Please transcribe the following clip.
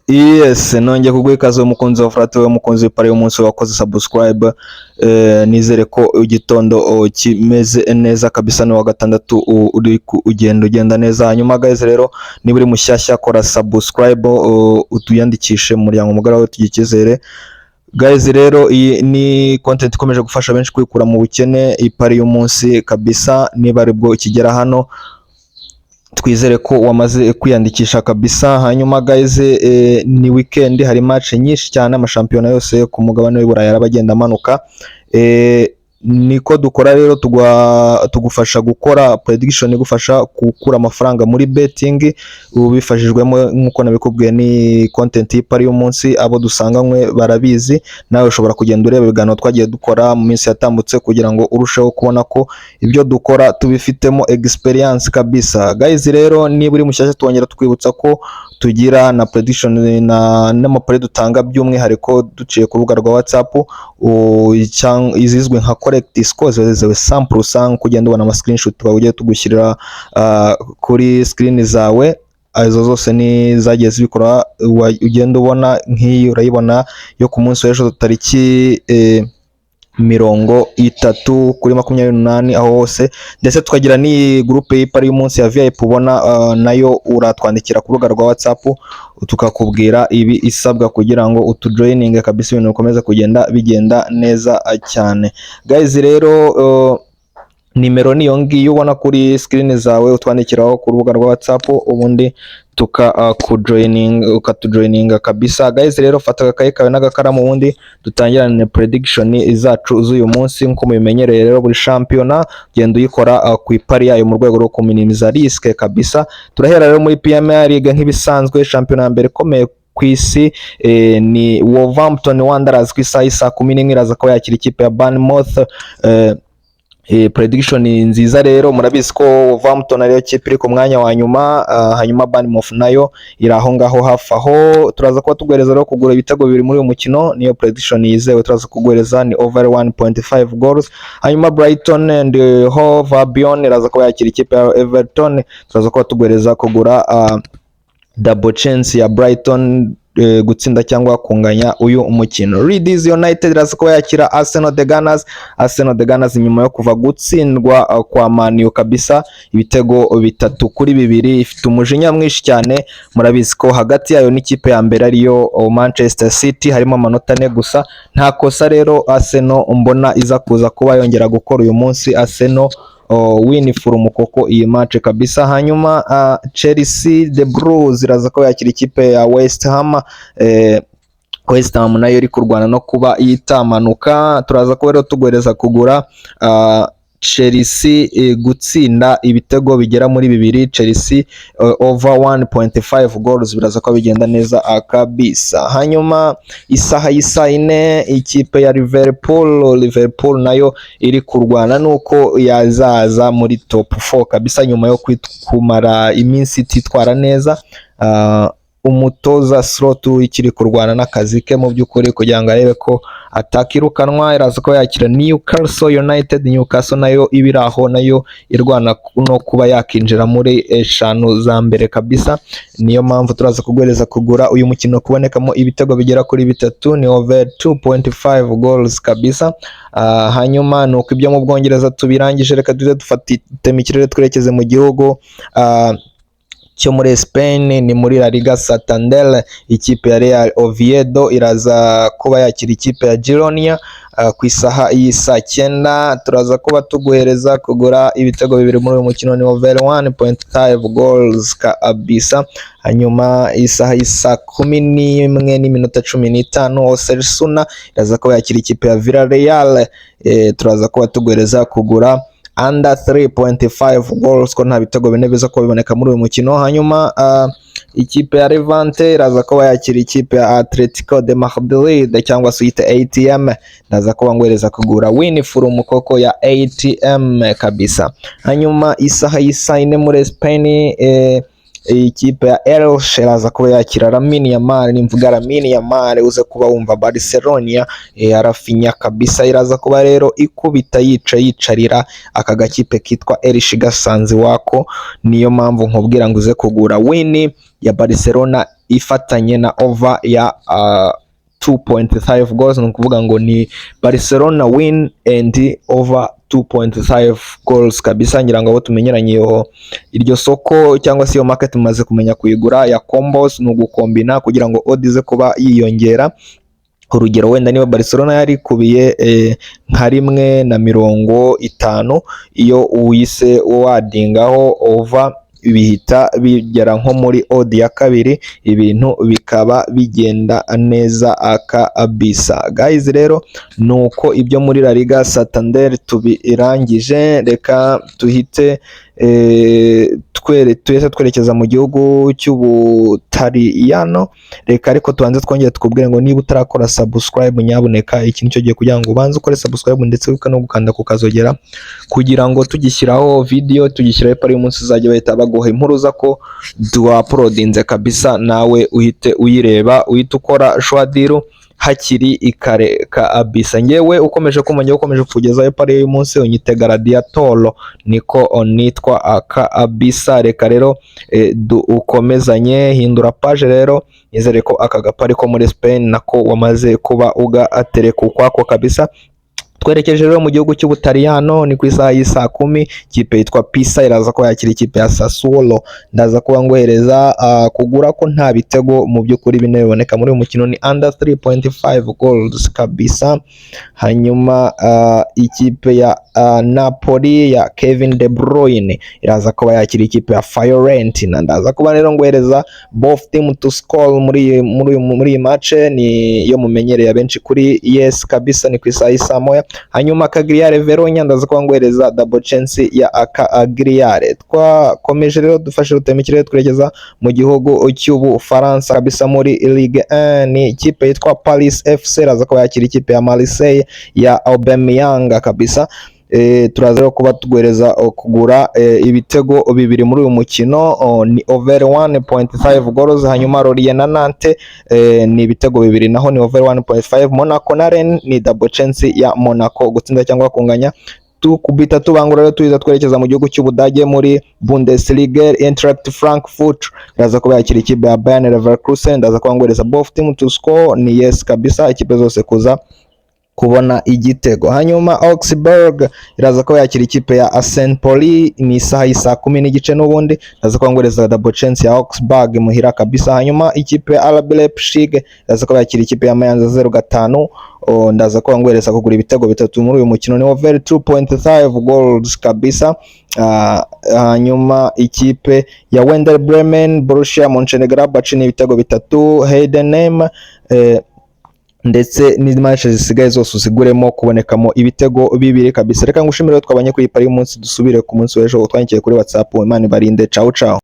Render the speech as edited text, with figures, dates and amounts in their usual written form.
Yes, nongeye kuguha ikaze umukunzi wa Frat, we mukunzi w'ipari y'umunsi wakoze subscribe. Nizere ko igitondo kimeze neza kabisa, ni wa gatandatu uri ugenda neza. Hanyuma guys, rero niba uri mushyashya kora subscribe, utuyandikishe mu muryango mugari wawe tugikizere. Guys, rero iyi ni content ikomeje gufasha benshi kwikura mu bukene, ipari y'umunsi kabisa. Niba aribwo ikigera hano, twizere ko wamaze kwiyandikisha kabisa. Hanyuma guys, ni weekend, hari match nyinshi cyane, amashampiyona yose ku mugabane w'Iburayi arabagenda amanuka. Niko dukora rero, tugufasha gukora prediction, igufasha gukura amafaranga muri betting, ubifashijwemo nkuko nabikubwiye ni content y'ipari y'umunsi. Abo dusanganywe barabizi, nawe ushobora kugenda ureba ibiganiro twagiye dukora mu minsi yatambutse kugira ngo urusheho kubona ko ibyo dukora tubifitemo experience kabisa. Guys, rero niba uri mushyashya, twongera twibutsa ko tugira na prediction n'amapari dutanga by'umwihariko duciye ku rubuga rwa WhatsApp, izizwe nka correct scores zewe sample sang, kugenda ubona ama screenshot twagiye tugushyirira kuri screen zawe. Izo zose ni zagiye zibikora, ugenda ubona nk'iyi urayibona yo ku munsi w'ejo tariki 30 kuri 28 aho hose, ndetse tukagira ni groupe y'ipari y'umunsi ya VIP ubona, nayo uratwandikira ku rubuga rwa WhatsApp tukakubwira ibi isabwa kugira ngo utujoininge kabisa, ibintu bikomeza kugenda bigenda neza cyane. Guys, rero nimero niyo ngiyo ubona kuri screen zawe, utwandikiraho ku rubuga rwa WhatsApp ubundi ukatujoininga kabisa. Guys, rero fata agakaye kawe n'agakaramu ubundi dutangirane prediction zacu z'uyu munsi. Nko mubimenyereye rero, buri shampiyona genda uyikora ku ipari yayo mu rwego rwo kuminimiza risk kabisa. Turahera rero muri Premier League nk'ibisanzwe, shampiyona ya mbere ikomeye ku isi ni Wolverhampton Wanderers ku isaha isa 11 iraza ko yakira ikipe ya Bournemouth. Prediction nziza rero, murabizi ko Wolverhampton ariyo kipe iri ku mwanya wa nyuma, hanyuma Bournemouth nayo iri aho ngaho hafi aho. Turaza kuba tuguhereza rero kugura ibitego bibiri muri uyu mukino, niyo prediction yizewe turaza kuguhereza, ni over 1.5 goals. Hanyuma Brighton and Hove Albion iraza kuba yakira ikipe ya Everton, turaza kuba tuguhereza kugura double chance ya Brighton gutsinda cyangwa kunganya uyu umukino. Leeds United iraza kuba yakira Arsenal the Gunners nyuma yo kuva gutsindwa kwa Man U kabisa ibitego 3-2, ifite umujinya mwinshi cyane. Murabizi ko hagati yayo n'ikipe ya mbere ariyo Manchester City harimo amanota 4 gusa. Nta kosa rero Arsenal mbona iza kuza kuba yongera gukora uyu munsi. Arsenal win from koko iyi match kabisa. Hanyuma Chelsea the Blues iraza ko yakira ikipe ya West Ham. West Ham nayo iri kurwana no kuba yitamanuka. Turaza ko rero tuguhereza kugura Chelsea gutsinda ibitego bigera muri 2, Chelsea over 1.5 goals, biraza ko bigenda neza kabisa. Hanyuma isaha y'isa 4 ikipe ya Liverpool nayo iri kurwana nuko yazaza muri top 4 kabisa, nyuma yo kumara iminsi ititwara neza. Umutoza Slot ikiri kurwana n'akazi ke mu by'ukuri kugira ngo arebe ko atakirukanwa. Iraza ko yakira Newcastle United. Newcastle nayo ibiraho, nayo irwana no kuba yakinjira muri 5 za mbere kabisa. Niyo mpamvu turaza kuguhereza kugura uyu mukino kubonekamo ibitego bigera kuri 3, ni over 2.5 goals kabisa. Hanyuma nuko ibyo mu Bwongereza tubirangije, reka dufate ikirere twerekeze mu gihugu cyo muri Spain, ni muri La Liga Santander. Ikipe ya Real Oviedo iraza kuba yakira ikipe ya Girona ku isaha y'isa 9. Turaza kuba tuguhereza kugura ibitego bibiri muri uyu mukino, ni over 1.5 goals kabisa. Hanyuma isaha y'isa 11:15 Osasuna iraza kuba yakira ikipe ya Villarreal. Turaza kuba tuguhereza kugura under 3.5 goals, ko nta bitego bine biza ko biboneka muri uyu mukino. Hanyuma ikipe ya Levante iraza kuba yakira ikipe ya Atletico de Madrid cyangwa se yita ATM. Ndaza kuba ngwereza kugura win from koko ya ATM kabisa. Hanyuma isaha y'isa 4 muri Spain, ikipe ya Elche iraza kuba yakira Lamine Yamal. Nimvuga Lamine Yamal uze kuba wumva Barcelona arafinya kabisa. Iraza kuba rero ikubita yicarira aka gakipe kitwa Elche gasanze wako. Niyo mpamvu nkubwira ngo uze kugura win ya Barcelona ifatanye na over ya 2.5 goals. Ni ukuvuga ngo ni Barcelona win and over 2.5 goals kabisa. Ngira ngo abo tumenyeranyeho iryo soko cyangwa se iyo market mumaze kumenya kuyigura ya combos, ni ugukombina kugira ngo odds kuba yiyongera. Urugero wenda niba Barcelona yari kubiye nka 1.50, iyo uyise wadingaho over bihita bigera nko muri odd ya kabiri, ibintu bikaba bigenda neza akabisa. Guys, rero nuko ibyo muri La Liga Santander tubirangije. Reka tuhite twerekeza mu gihugu cy'Ubutaliyano. Reka ariko tubanze twongere tukubwire ngo niba utarakora subscribe, nyabuneka iki nicyo gihe kugira ngo ubanze ukore subscribe ndetse wibuke no gukanda ku kazogera kugira ngo tugishyiraho video, tugishyiraho pari umunsi uzajya bahita baguha impuruza ko duuploadinze kabisa, nawe uhite uyireba, uhite ukora shwadiru hakiri ikare kabisa. Ngewe ukomeje kumenya, ukomeje kugezayo pari y'umunsi unyite Gladiator, niko nitwa kabisa. Reka rero ukomezanye, hindura page rero, nizere ko aka gapari ko muri Spain nako wamaze kuba ugatereka ukwako kabisa. Twerekeje rero mu gihugu cy'Ubutaliyano, ni ku isaha y'isa 10, ikipe yitwa Pisa iraza ko yakira ikipe ya Sassuolo. Ndaza kuba ngohereza kugura ko nta bitego mu by'ukuri bine biboneka muri uyu mukino, ni under 3.5 goals kabisa. Hanyuma ikipe ya Napoli ya Kevin De Bruyne iraza kuba yakira ikipe ya Fiorentina. Ndaza kuba rero ngohereza both team to score muri match, ni yo mumenyereye benshi kuri yes kabisa, ni ku isaha y'isa 1. Hanyuma Cagliari Verona ndaza kuba ngohereza double chance ya Cagliari. Twakomeje rero dufashe rutemikire twerekeza mu gihugu cy'Ubufaransa kabisa muri Ligue 1, ni ikipe yitwa Paris FC iraza kuba yakira ikipe ya Marseille ya Aubameyang kabisa. Turaza rero kuba tuguhereza kugura ibitego bibiri muri uyu mukino, ni over 1.5 goals. Hanyuma Lorient na Nantes ni ibitego bibiri, naho ni over 1.5. Monaco na Rennes ni double chance ya Monaco gutsinda cyangwa kunganya. Tukubita tubangura rero tuza twerekeza mu gihugu cy'Ubudage muri Bundesliga. Eintracht Frankfurt iraza kuba yakira ikipe ya Bayer Leverkusen. Ndaza kuba ngohereza both team to score, ni yes kabisa, ikipe zose kuza kubona igitego. Hanyuma Augsburg iraza ko yakira ikipe ya St. Pauli, ni isaha y'isa 10 n'igice n'ubundi. Iraza ko ngoreza double chance ya Augsburg muhira kabisa. Hanyuma ikipe ya RB Leipzig iraza ko yakira ikipe ya Mainz 05. Ndaza ko ngoreza kugura ibitego bitatu muri uyu mukino, ni over 2.5 goals kabisa. Hanyuma ikipe ya Werder Bremen Borussia Mönchengladbach ni ibitego bitatu. Heidenheim ndetse n'imatch zisigaye zose usiguremo kubonekamo ibitego bibiri kabisa. Reka ngushimire twabanye kuri pari y'umunsi, dusubire ku munsi w'ejo utwanyikiye kuri WhatsApp. Imana ibarinde, ciao ciao.